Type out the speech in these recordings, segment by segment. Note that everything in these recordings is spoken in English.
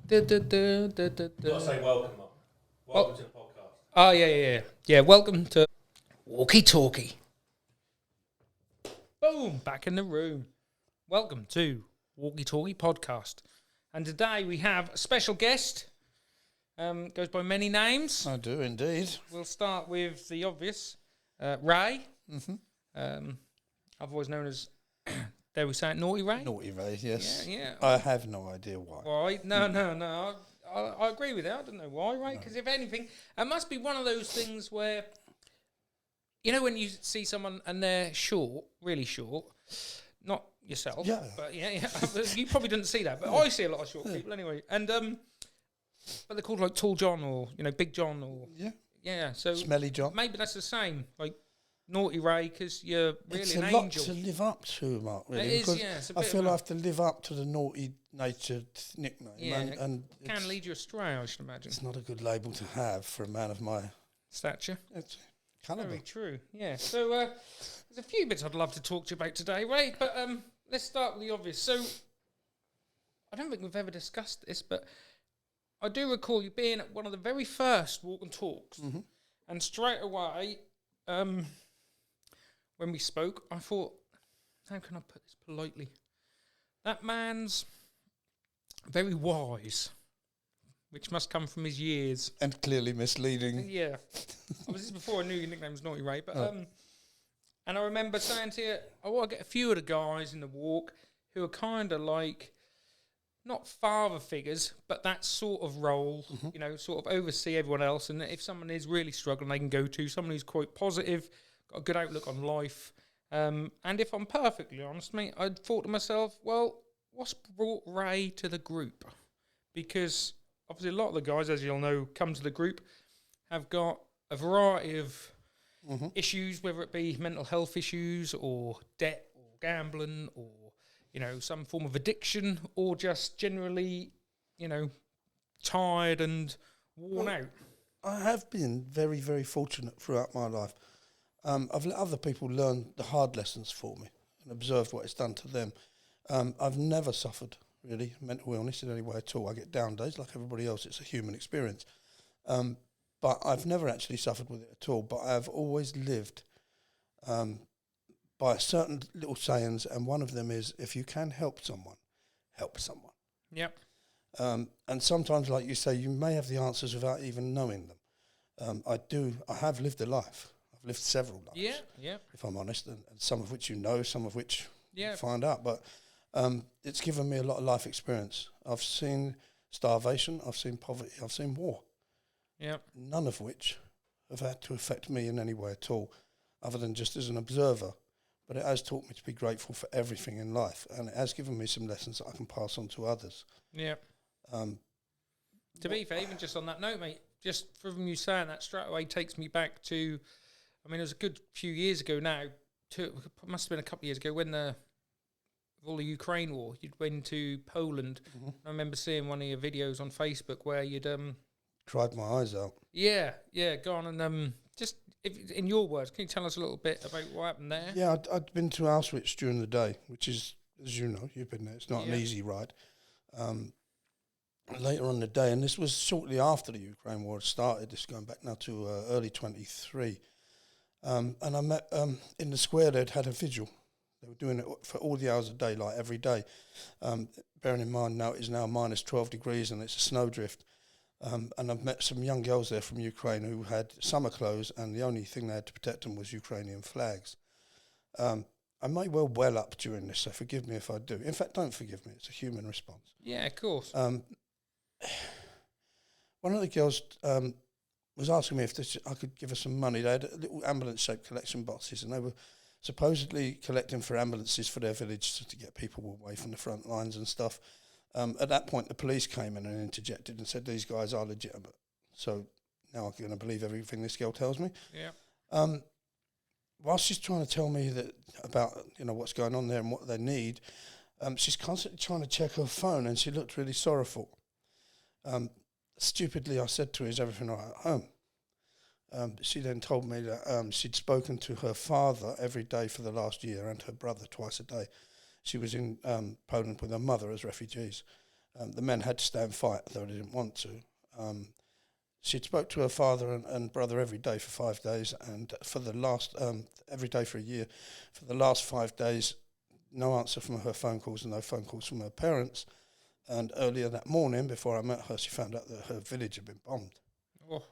Gotta say welcome, Mark. Welcome to the podcast. Oh, yeah. Welcome to Walkie Talkie. Boom, back in the room. Welcome to Walkie Talkie podcast. And today we have a special guest. Goes by many names. I do indeed. We'll start with the obvious. Ray. Otherwise known as, dare we say it, Naughty Ray? Naughty Ray, yes. Yeah. I have no idea why. Why? No. I agree with that. I don't know why, Ray. Because if anything, it must be one of those things where, you know, when you see someone and they're short, really short, not yourself, but yeah, you probably didn't see that, but I see a lot of short people anyway, and but they're called like Tall John or Big John or so Smelly John. Maybe that's the same, like Naughty Ray, because you're really it's an a lot angel to live up to, Mark. Really, it is, because it's a I bit feel of I have to live up to the naughty natured nickname, and it can lead you astray, I should imagine. It's not a good label to have for a man of my stature. It's caliber. Very true. Yeah. So there's a few bits I'd love to talk to you about today, Ray. But let's start with the obvious. So I don't think we've ever discussed this, but I do recall you being at one of the very first walk and talks, and straight away, when we spoke, I thought, how can I put this politely? That man's very wise, which must come from his years. And clearly misleading. Yeah. This is before I knew your nickname was Naughty Ray, but and I remember saying to you, I want to get a few of the guys in the walk who are kind of like, not father figures, but that sort of role, you know, sort of oversee everyone else, and if someone is really struggling, they can go to someone who's quite positive, got a good outlook on life. And if I'm perfectly honest, mate, I thought to myself, well, what's brought Ray to the group? Because obviously a lot of the guys, as you'll know, come to the group, have got a variety of issues, whether it be mental health issues or debt or gambling or, you know, some form of addiction or just generally, you know, tired and worn out. I have been very, very fortunate throughout my life. I've let other people learn the hard lessons for me and observed what it's done to them. I've never suffered, really, mental illness in any way at all. I get down days like everybody else. It's a human experience. But I've never actually suffered with it at all. But I've always lived by certain little sayings, and one of them is, if you can help someone, help someone. Yep. And sometimes, like you say, you may have the answers without even knowing them. I have lived a life. I've lived several lives. Yeah. If I'm honest, and some of which you know, some of which you find out. But it's given me a lot of life experience. I've seen starvation, I've seen poverty, I've seen war. Yeah. None of which have had to affect me in any way at all, other than just as an observer. But it has taught me to be grateful for everything in life, and it has given me some lessons that I can pass on to others. Yeah. To be fair, even just on that note, mate, just from you saying that straight away takes me back to, I mean, it was a good few years ago now, it must have been a couple of years ago when all the Ukraine war, you'd been to Poland. I remember seeing one of your videos on Facebook where you'd cried my eyes out. Yeah, go on and just in your words, can you tell us a little bit about what happened there? Yeah, I'd been to Auschwitz during the day, which is, as you know, you've been there. It's not an easy ride. Later on in the day, and this was shortly after the Ukraine war had started. This is going back now to early 23. And I met in the square. They'd had a vigil. They were doing it for all the hours of daylight every day. Bearing in mind now it is now minus 12 degrees and it's a snowdrift. And I've met some young girls there from Ukraine who had summer clothes, and the only thing they had to protect them was Ukrainian flags. I may well up during this, so forgive me if I do. In fact, don't forgive me. It's a human response. Yeah, of course. One of the girls was asking me if I could give her some money. They had little ambulance-shaped collection boxes, and they were supposedly collecting for ambulances for their village to get people away from the front lines and stuff. At that point, the police came in and interjected and said, these guys are legitimate. So now I'm going to believe everything this girl tells me. Yeah. While she's trying to tell me that about, you know, what's going on there and what they need, she's constantly trying to check her phone, and she looked really sorrowful. Stupidly, I said to her, is everything all right at home? She then told me that she'd spoken to her father every day for the last year and her brother twice a day. She was in Poland with her mother as refugees. The men had to stay and fight, though they didn't want to. She'd spoke to her father and brother every day for 5 days, and for the last, every day for a year. For the last 5 days, no answer from her phone calls and no phone calls from her parents. And earlier that morning, before I met her, she found out that her village had been bombed. Oh.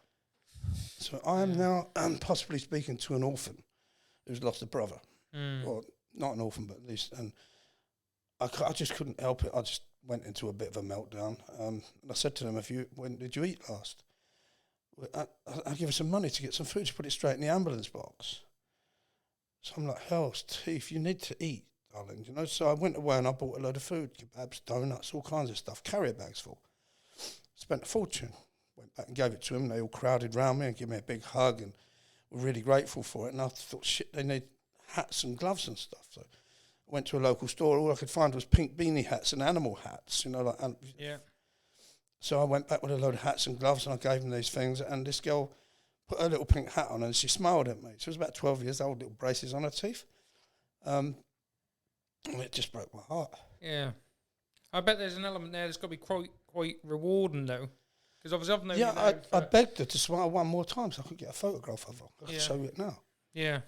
So I am now possibly speaking to an orphan who's lost a brother. Or not an orphan, but at least. And I just couldn't help it. I just went into a bit of a meltdown. And I said to them, when did you eat last? I'll give her some money to get some food. She put it straight in the ambulance box. So I'm like, hell's teeth, you need to eat, darling. You know. So I went away and I bought a load of food, kebabs, donuts, all kinds of stuff, carrier bags full. Spent a fortune. Went back and gave it to them. They all crowded round me and gave me a big hug and were really grateful for it. And I thought, shit, they need hats and gloves and stuff. So I went to a local store. All I could find was pink beanie hats and animal hats, you know, like. Yeah. So I went back with a load of hats and gloves and I gave them these things, and this girl put her little pink hat on and she smiled at me. She was about 12 years old, little braces on her teeth. And it just broke my heart. Yeah. I bet there's an element there that's got to be quite rewarding, though. Because obviously I've known you now I begged her to smile one more time so I could get a photograph of her. I can show you it now. Yeah.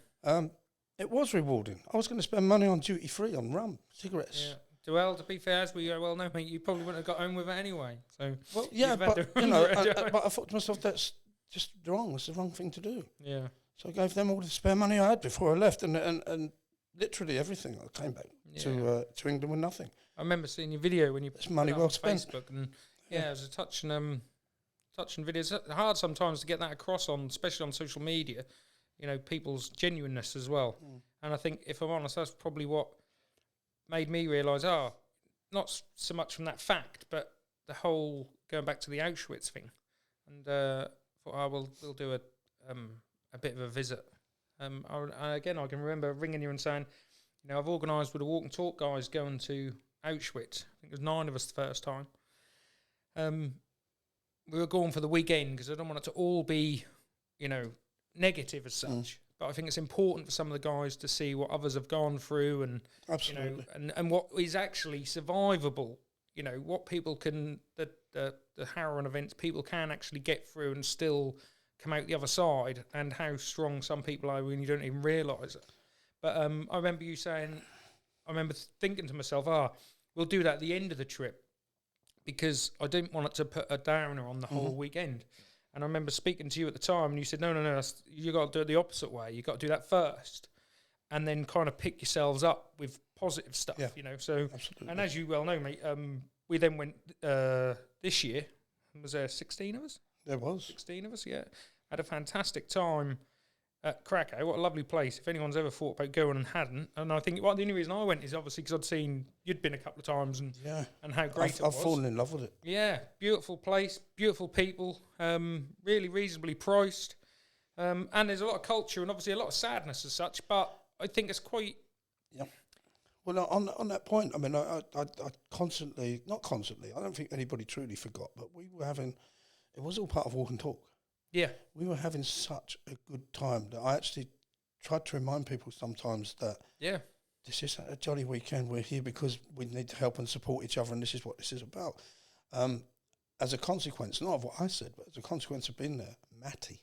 It was rewarding. I was going to spend money on duty-free, on rum, cigarettes. Yeah. Well, to be fair, as we well know, mate, you probably wouldn't have got home with it anyway. So, well, yeah, but you know, but I thought to myself, that's just wrong. It's the wrong thing to do. Yeah. So I gave them all the spare money I had before I left, and literally everything. I came back to England with nothing. I remember seeing your video when you put money it well on spent. Facebook, and it was a touching video. It's hard sometimes to get that across especially on social media. You know, people's genuineness as well. And I think, if I'm honest, that's probably what made me realise, not so much from that fact, but the whole going back to the Auschwitz thing. And thought, we'll do a bit of a visit. Again, I can remember ringing you and saying, you know, I've organised with the Walk and Talk guys going to Auschwitz. I think it was 9 of us the first time. We were going for the weekend because I don't want it to all be, you know, negative as such. But I think it's important for some of the guys to see what others have gone through and, absolutely, you know, and what is actually survivable. You know, what people can, the harrowing events people can actually get through and still come out the other side, and how strong some people are when you don't even realise it. But I remember you saying, I remember thinking to myself, we'll do that at the end of the trip, because I didn't want it to put a downer on the whole weekend. And I remember speaking to you at the time, and you said, no, you got to do it the opposite way. You got to do that first, and then kind of pick yourselves up with positive stuff, you know. So, absolutely. And as you well know, mate, we then went this year. Was there 16 of us? There was 16 of us. Yeah, had a fantastic time at Krakow. What a lovely place. If anyone's ever thought about going and hadn't, and I think the only reason I went is obviously because I'd seen you'd been a couple of times, and how great it was. I've fallen in love with it. Yeah, beautiful place, beautiful people, really reasonably priced, and there's a lot of culture and obviously a lot of sadness as such. But I think it's quite. Yeah. Well, on that point, I mean, I constantly, not constantly, I don't think anybody truly forgot, but we were having, it was all part of Walk and Talk. Yeah. We were having such a good time that I actually tried to remind people sometimes that this is a jolly weekend. We're here because we need to help and support each other, and this is what this is about. As a consequence, not of what I said, but as a consequence of being there, Matty,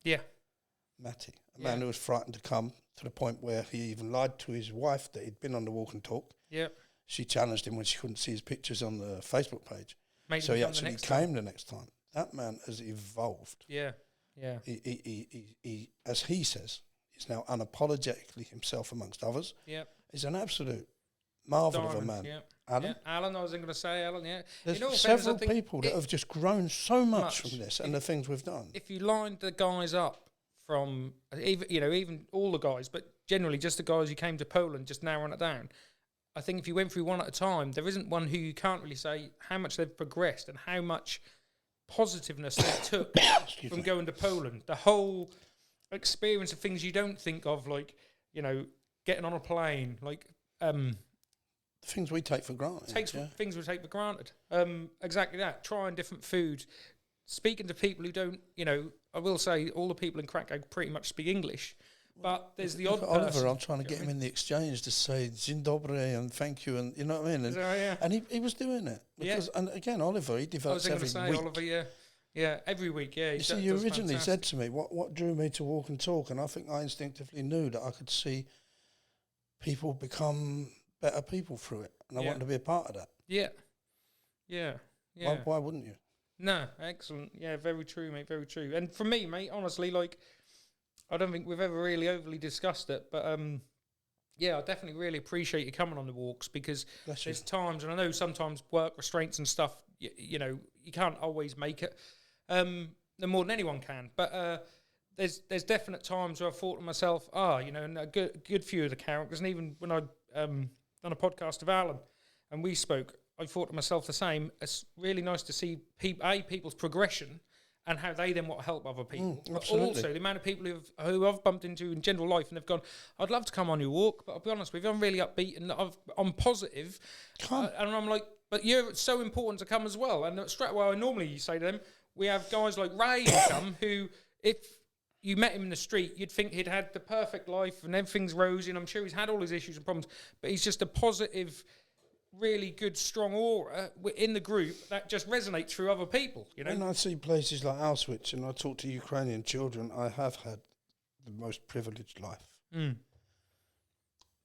a man who was frightened to come, to the point where he even lied to his wife that he'd been on the Walk and Talk. Yeah. She challenged him when she couldn't see his pictures on the Facebook page. So he actually came the next time. That man has evolved. Yeah. He, as he says, he's now unapologetically himself amongst others. Yeah. He's an absolute marvel of a man. Yeah. Alan? Yeah. Alan, I was going to say, Alan, yeah. There's several people that have just grown so much from this and the things we've done. If you lined the guys up from, even all the guys, but generally just the guys who came to Poland, just narrowing it down, I think if you went through one at a time, there isn't one who you can't really say how much they've progressed and how much positiveness they took from going to Poland. The whole experience of things you don't think of, like, you know, getting on a plane, like things we take for granted. Things we take for granted. Exactly that. Trying different foods, speaking to people who don't, you know. I will say all the people in Krakow pretty much speak English, But there's the Look odd at Oliver, person. I'm trying to get him in the exchange to say Dzień dobry and thank you, and you know what I mean. And, Yeah. and he was doing it because, and again, Oliver, he I was develops going to every say, week. Oliver, yeah, every week, yeah. You see, you originally said to me, what drew me to Walk and Talk, and I think I instinctively knew that I could see people become better people through it, and I wanted to be a part of that. Yeah. Why wouldn't you? No, excellent. Yeah, very true, mate, very true. And for me, mate, honestly, like, I don't think we've ever really overly discussed it, but yeah, I definitely really appreciate you coming on the walks, because there's times, and I know sometimes work restraints and stuff, you know, you can't always make it, no more than anyone can, but there's definite times where I've thought to myself, you know, and a good few of the characters, and even when I done a podcast of Alan, and we spoke, I thought to myself the same. It's really nice to see people's progression and how they then want to help other people. But also the amount of people who I've bumped into in general life, and they've gone, I'd love to come on your walk, but I'll be honest with you, I'm really upbeat and I'm positive. And I'm like, but you're so important to come as well. And straight away, I normally say to them, we have guys like Ray who come, who, if you met him in the street, you'd think he'd had the perfect life and everything's rosy, and I'm sure he's had all his issues and problems, but he's just a positive, really good, strong aura in the group that just resonates through other people, you know. When I see places like Auschwitz and I talk to Ukrainian children, I have had the most privileged life.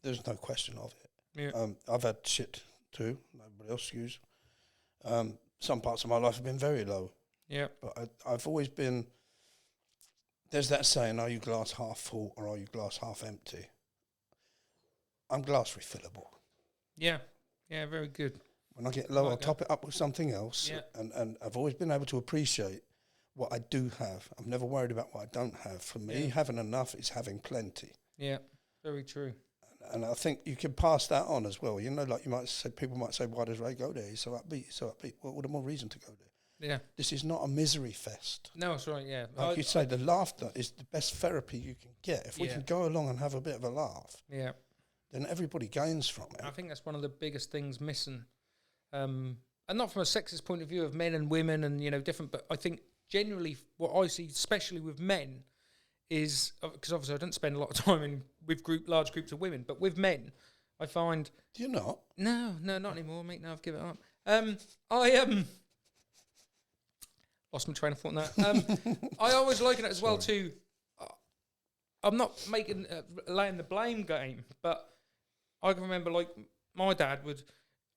There's no question of it. Yeah. I've had shit too, nobody else excuse. Some parts of my life have been very low. Yeah. But I've always been, there's that saying, are you glass half full or are you glass half empty? I'm glass refillable. Yeah. Yeah, very good. When I get low, I'll top it up with something else. Yeah. And I've always been able to appreciate what I do have. I'm never worried about what I don't have. For me, having enough is having plenty. Yeah, very true. And I think you can pass that on as well. You know, like you might say, people might say, why does Ray go there? He's so upbeat, he's so upbeat. Well, what more reason to go there? Yeah. This is not a misery fest. No, that's right, yeah. Like you say, the laughter is the best therapy you can get. If we can go along and have a bit of a laugh. Yeah. Then everybody gains from it. I think that's one of the biggest things missing. And not from a sexist point of view of men and women and, you know, different, but I think generally what I see, especially with men, is, because obviously I don't spend a lot of time with large groups of women, but with men, I find... Do you not? No, not anymore, mate. No, I've given it up. I lost my train of thought on that. I always liken it as well to... I'm not laying the blame game, but I can remember, like, my dad would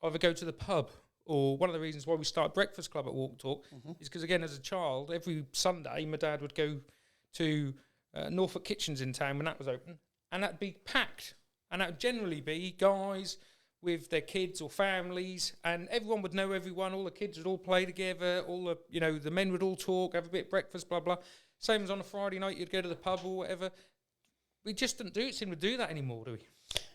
either go to the pub, or one of the reasons why we started Breakfast Club at Walk Talk is because, again, as a child, every Sunday, my dad would go to Norfolk Kitchens in town when that was open, and that'd be packed. And that would generally be guys with their kids or families, and everyone would know everyone. All the kids would all play together. All the, you know, the men would all talk, have a bit of breakfast, blah, blah. Same as on a Friday night, you'd go to the pub or whatever. We just don't seem to do that anymore, do we?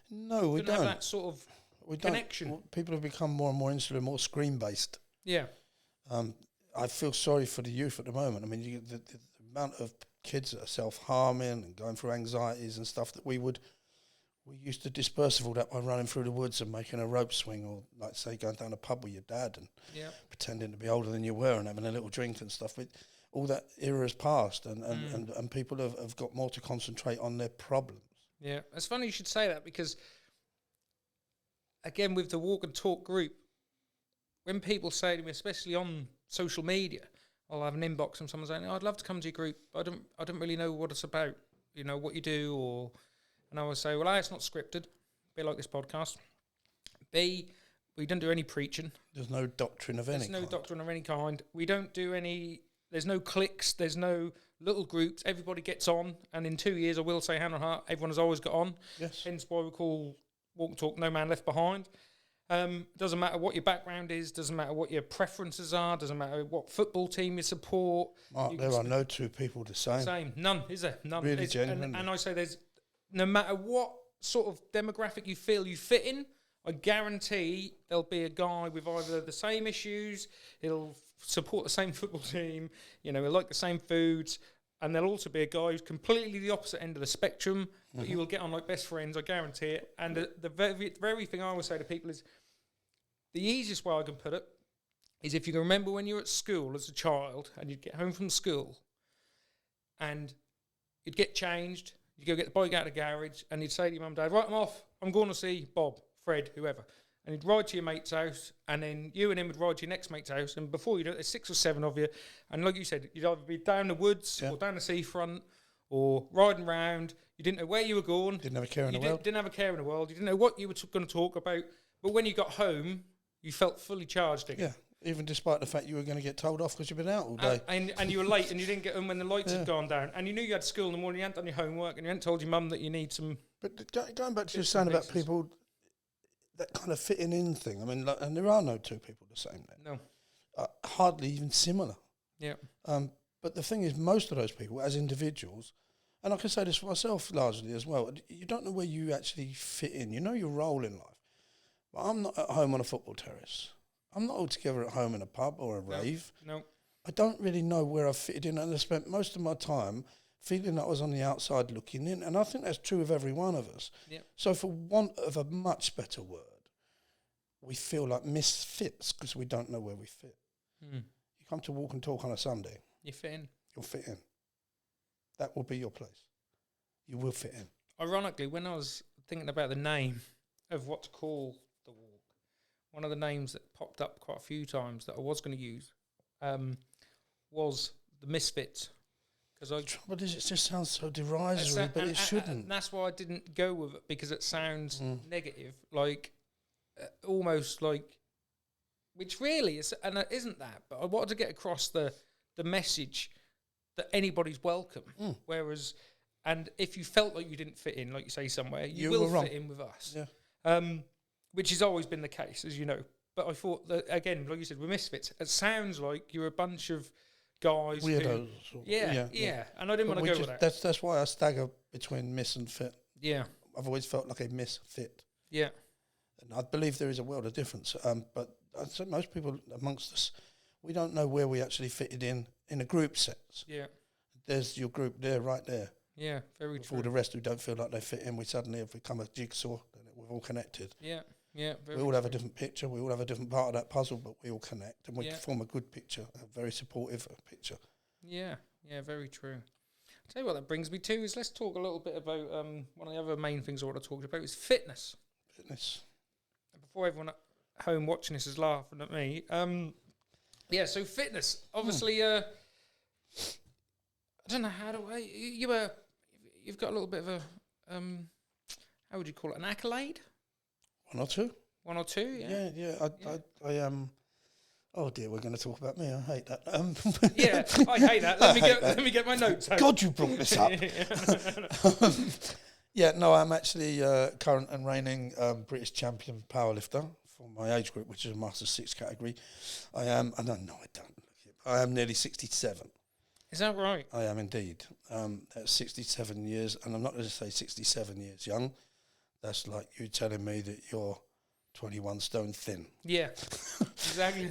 No, we don't. Have that sort of connection. Well, people have become more and more insular, more screen-based. Yeah. I feel sorry for the youth at the moment. I mean, the amount of kids that are self-harming and going through anxieties and stuff that we used to disperse of all that by running through the woods and making a rope swing, or, like, say, going down a pub with your dad and pretending to be older than you were and having a little drink and stuff. All that era has passed, and people have got more to concentrate on their problems. Yeah, it's funny you should say that, because, again, with the Walk and Talk group, when people say to me, especially on social media, I'll have an inbox from someone saying, I'd love to come to your group, but I don't really know what it's about, you know, what you do, and I would say, well, A, it's not scripted, be like this podcast. B, we don't do any preaching. There's no doctrine of any kind. There's no doctrine of any kind. We don't do any... There's no cliques, there's no little groups, everybody gets on, and in 2 years, I will say, hand on heart, everyone has always got on. Yes. Hence why we call Walk and Talk No Man Left Behind. Doesn't matter what your background is, doesn't matter what your preferences are, doesn't matter what football team you support. Mark, there are no two people the same. Same. None, is there? None. Really, genuinely. And I say there's, no matter what sort of demographic you feel you fit in, I guarantee there'll be a guy with either the same issues, he'll support the same football team, you know, he'll like the same foods, and there'll also be a guy who's completely the opposite end of the spectrum, but you will get on like best friends, I guarantee it. And the very thing I always say to people is, the easiest way I can put it is, if you can remember when you were at school as a child, and you'd get home from school, and you'd get changed, You go get the bike out of the garage, and you'd say to your mum and dad, right, I'm off. I'm going to see Bob, Fred, whoever. And you'd ride to your mate's house, and then you and him would ride to your next mate's house, and before you do it, there's 6 or 7 of you, and like you said, you'd either be down the woods or down the seafront or riding round. You didn't know where you were going. Didn't have a care in the world. Didn't have a care in the world. You didn't know what you were going to talk about. But when you got home, you felt fully charged again. Yeah, even despite the fact you were going to get told off because you've been out all day. And you were late, and you didn't get home when the lights had gone down. And you knew you had school in the morning, you hadn't done your homework, and you hadn't told your mum that you need some... But going back to your saying about people, that kind of fitting in thing, I mean, and there are no two people the same then. No. Hardly even similar. Yeah. But the thing is, most of those people, as individuals, and I can say this for myself largely as well, you don't know where you actually fit in. You know your role in life. But I'm not at home on a football terrace. I'm not altogether at home in a pub or a rave. No. I don't really know where I've fitted in, and I spent most of my time feeling that I was on the outside looking in, and I think that's true of every one of us. Yeah. So for want of a much better word, we feel like misfits because we don't know where we fit. You come to walk and talk on a Sunday. You fit in. You'll fit in. That will be your place. You will fit in. Ironically, when I was thinking about the name of what to call the walk, one of the names that popped up quite a few times that I was going to use was the Misfits. The trouble is, it just sounds so derisory, but it shouldn't. And that's why I didn't go with it, because it sounds negative, like almost like, which really is, and it isn't that. But I wanted to get across the message that anybody's welcome. Whereas, and if you felt like you didn't fit in, like you say somewhere, you will fit in with us. Yeah. Which has always been the case, as you know. But I thought that, again, like you said, we're misfits. It sounds like you're a bunch of guys. Weirdos. Yeah. And I didn't want to go with that. That's why I stagger between miss and fit. Yeah. I've always felt like a misfit. Yeah. And I believe there is a world of difference. But I'd say most people amongst us, we don't know where we actually fitted in a group sense. Yeah. There's your group there, right there. Yeah, very true. For the rest who don't feel like they fit in, we suddenly have become a jigsaw, and we're all connected. Yeah, very we all have a different picture, we all have a different part of that puzzle, but we all connect, and we form a good picture, a very supportive picture. Yeah, very true. I'll tell you what that brings me to is let's talk a little bit about one of the other main things I want to talk about is fitness. Before everyone at home watching this is laughing at me, so fitness. Obviously, I don't know how do you've got a little bit of a how would you call it, an accolade? One or two. Yeah. I am. Oh dear, we're going to talk about me. I hate that. I hate that. Let me get my notes out. God, you brought this up. I'm actually current and reigning British champion powerlifter for my age group, which is a Master 6 category. I am nearly 67. Is that right? I am indeed. At 67 years, and I'm not going to say 67 years young. That's like you telling me that you're 21 stone thin. Yeah, exactly.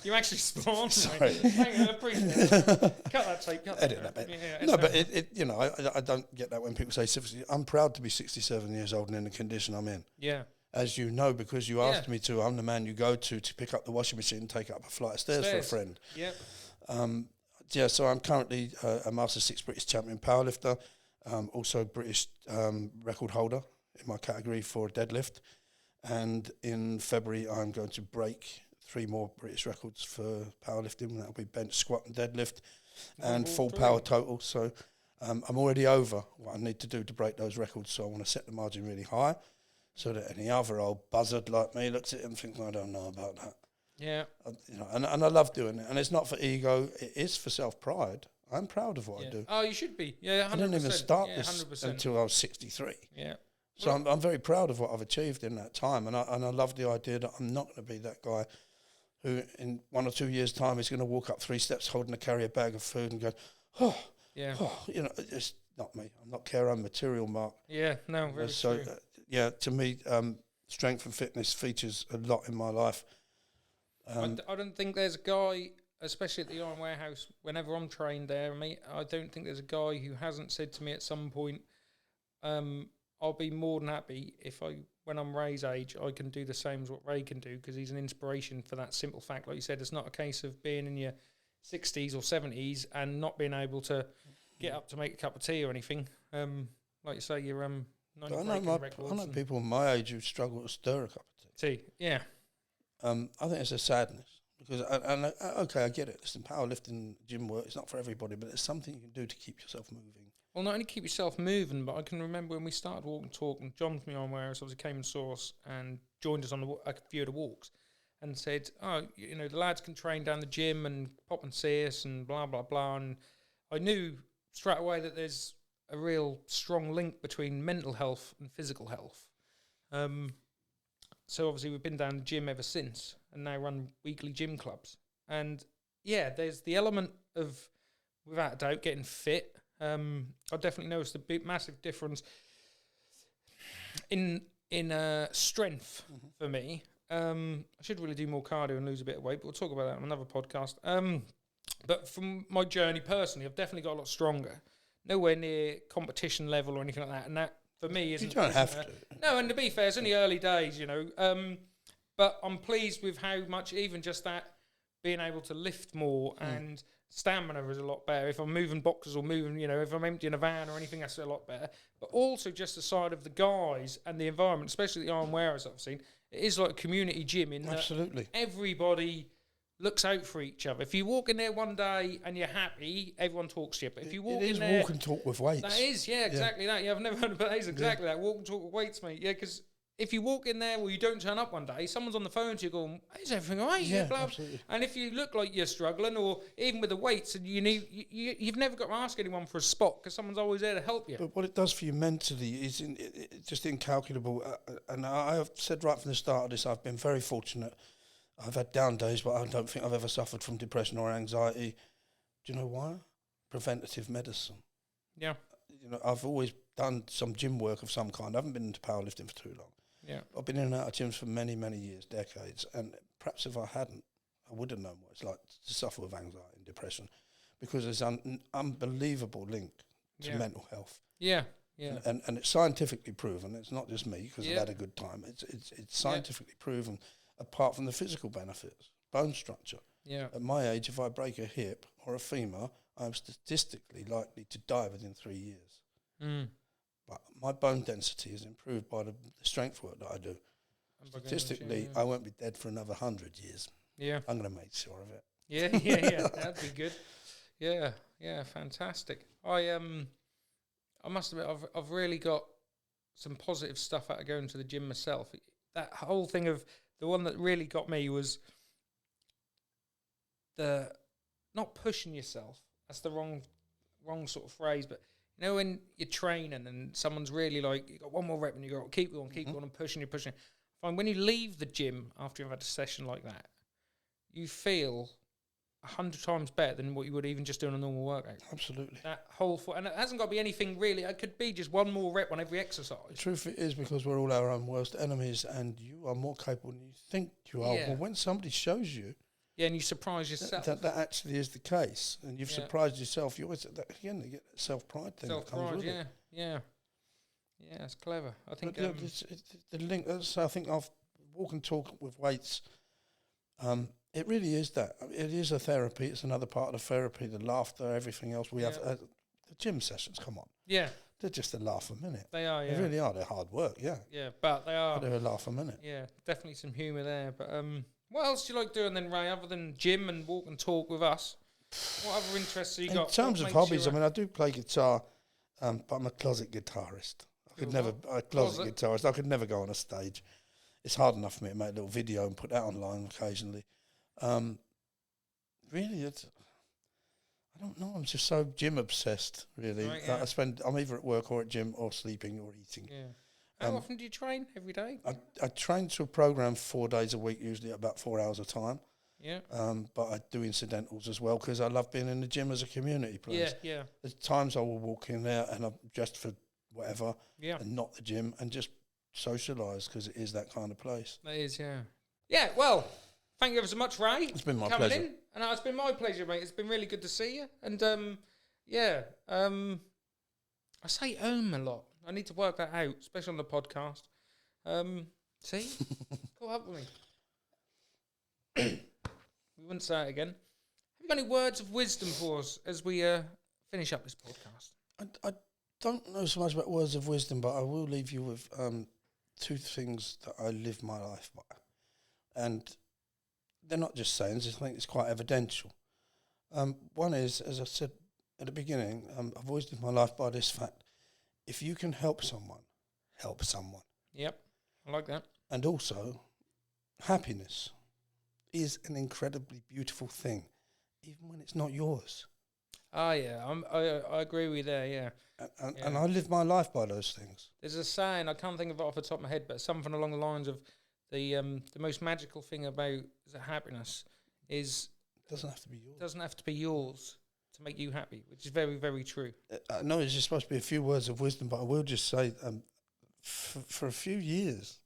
You actually spawned. Sorry. Hang on, I appreciate it. Cut that tape. Edit that bit. No, but I don't get that when people say 60. I'm proud to be 67 years old and in the condition I'm in. Yeah. As you know, because you asked me to, I'm the man you go to pick up the washing machine and take up a flight of stairs for a friend. Yeah. So I'm currently a Master 6 British champion powerlifter, also British record holder in my category for deadlift. And in February, I'm going to break 3 more British records for powerlifting. That'll be bench, squat and deadlift and full power total. So I'm already over what I need to do to break those records. So I want to set the margin really high so that any other old buzzard like me looks at it and thinks, I don't know about that. Yeah. And I love doing it. And it's not for ego. It is for self-pride. I'm proud of what I do. Oh, you should be. Yeah, 100%. I didn't even start this 100%. until I was 63. Yeah. So I'm very proud of what I've achieved in that time. And I love the idea that I'm not going to be that guy who in 1 or 2 years' time is going to walk up 3 steps holding a carrier bag of food and go, it's not me. I'm not care. I'm material, Mark. Yeah, no, very true. To me, strength and fitness features a lot in my life. I don't think there's a guy, especially at the Iron Warehouse, whenever I'm trained there, I don't think there's a guy who hasn't said to me at some point, I'll be more than happy if when I'm Ray's age, I can do the same as what Ray can do, because he's an inspiration for that simple fact. Like you said, it's not a case of being in your 60s or 70s and not being able to get up to make a cup of tea or anything. like you say, you're 90 I breaking know, records. I know and people my age who struggle to stir a cup of tea. yeah. I think it's a sadness because, okay, I get it. Listen, powerlifting, gym work, it's not for everybody, but it's something you can do to keep yourself moving. Well, not only keep yourself moving, but I can remember when we started Walk and Talk, and John from Iron Warehouse obviously came and saw us and joined us on a few of the walks and said, oh, you know, the lads can train down the gym and pop and see us and blah, blah, blah. And I knew straight away that there's a real strong link between mental health and physical health. So obviously we've been down the gym ever since and now run weekly gym clubs. And yeah, there's the element of, without a doubt, getting fit. I definitely noticed a big, massive difference in strength for me. I should really do more cardio and lose a bit of weight, but we'll talk about that on another podcast. But from my journey personally, I've definitely got a lot stronger. Nowhere near competition level or anything like that. And that, for me, isn't... You don't have to. No, and to be fair, it's only early days, you know. But I'm pleased with how much, even just that, being able to lift more and stamina is a lot better. If I'm moving boxes or moving, you know, if I'm emptying a van or anything, that's a lot better. But also just the side of the guys and the environment, especially the Iron Wearers I've seen, it is like a community gym in Absolutely. that everybody looks out for each other. If you walk in there one day and you're happy, everyone talks to you. But if you walk in there... walk and talk with weights. That is, exactly that. Yeah, I've never heard of it, but that is exactly that. Walk and talk with weights, mate. Yeah, because if you walk in there or you don't turn up one day, someone's on the phone to you going, is everything all right? Yeah, blah. absolutely. And if you look like you're struggling, or even with the weights, and you've never got to ask anyone for a spot because someone's always there to help you. But what it does for you mentally is it's just incalculable. And I have said right from the start of this, I've been very fortunate. I've had down days, but I don't think I've ever suffered from depression or anxiety. Do you know why? Preventative medicine. Yeah. You know, I've always done some gym work of some kind. I haven't been into powerlifting for too long. Yeah. I've been in and out of gyms for many, many years, decades. And perhaps if I hadn't, I would have known what it's like to suffer with anxiety and depression, because there's an unbelievable link to mental health. Yeah. Yeah. And it's scientifically proven. It's not just me because I've had a good time. It's scientifically proven. Apart from the physical benefits, bone structure. Yeah. At my age, if I break a hip or a femur, I'm statistically likely to die within 3 years. But my bone density is improved by the strength work that I do. Statistically, I won't be dead for another 100 years. Yeah. I'm going to make sure of it. Yeah. That'd be good. Yeah, fantastic. I must admit, I've really got some positive stuff out of going to the gym myself. That whole thing of... The one that really got me was the not pushing yourself. That's the wrong sort of phrase. But you know, when you're training and someone's really like, you got one more rep and you go, keep going and pushing. Fine. When you leave the gym after you've had a session like that, you feel 100 times better than what you would even just doing a normal workout. Absolutely. That whole and it hasn't got to be anything really. It could be just one more rep on every exercise. The truth is, because we're all our own worst enemies, and you are more capable than you think you are. Yeah. Well, when somebody shows you, and you surprise yourself. That actually is the case, and you've surprised yourself. You always that again. You get that self-pride thing that comes with it. Yeah, it's clever. I think the link. I think I've walk and talk with weights. It really is that. It is a therapy. It's another part of the therapy, the laughter, everything else. We have the gym sessions, come on. Yeah. They're just a laugh a minute. They are, yeah. They really are. They're hard work, yeah. Yeah, but they are. But they're a laugh a minute. Yeah, definitely some humour there. But what else do you like doing then, Ray, other than gym and walk and talk with us? What other interests have you got? In terms of hobbies, I mean, I do play guitar, but I'm a closet guitarist. I could never go on a stage. It's hard enough for me to make a little video and put that online occasionally. Really, I don't know. I'm just so gym obsessed. Really, right, yeah. I'm either at work or at gym or sleeping or eating. Yeah. How often do you train? Every day? I train to a program 4 days a week, usually at about 4 hours a time. Yeah. But I do incidentals as well because I love being in the gym as a community place. Yeah. There's times I will walk in there and I'm just for whatever, and not the gym, and just socialise because it is that kind of place. That is, yeah. Yeah. Well. Thank you ever so much, Ray. It's been my pleasure. In. And it's been my pleasure, mate. It's been really good to see you. And, I say a lot. I need to work that out, especially on the podcast. See? Caught up with me. We wouldn't say it again. Have you got any words of wisdom for us as we finish up this podcast? I don't know so much about words of wisdom, but I will leave you with two things that I live my life by. And they're not just sayings, I think it's quite evidential. One is, as I said at the beginning, I've always lived my life by this fact. If you can help someone, help someone. Yep, I like that. And also, happiness is an incredibly beautiful thing, even when it's not yours. Oh, yeah, I agree with you there, yeah. And I live my life by those things. There's a saying, I can't think of it off the top of my head, but something along the lines of the most magical thing about happiness is... It doesn't have to be yours. Doesn't have to be yours to make you happy, which is very, very true. I know it's just supposed to be a few words of wisdom, but I will just say, for a few years,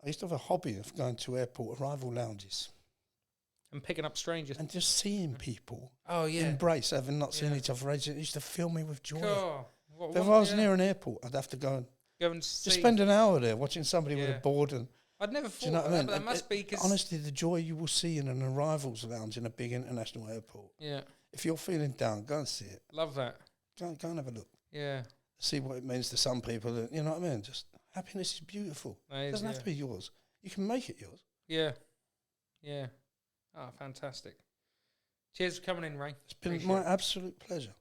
I used to have a hobby of going to airport arrival lounges. And picking up strangers. And just seeing people embrace, having not seen each other for ages. It used to fill me with joy. Oh, If I was near an airport, I'd have to go and see. just spend an hour there watching somebody with a board. And I'd never thought you know of that, but that must be because... Honestly, the joy you will see in an arrivals lounge in a big international airport. Yeah. If you're feeling down, go and see it. Love that. Go and have a look. Yeah. See what it means to some people. You know what I mean? Just happiness is beautiful. It doesn't have to be yours. You can make it yours. Yeah. Yeah. Oh, fantastic. Cheers for coming in, Ray. It's been my absolute pleasure.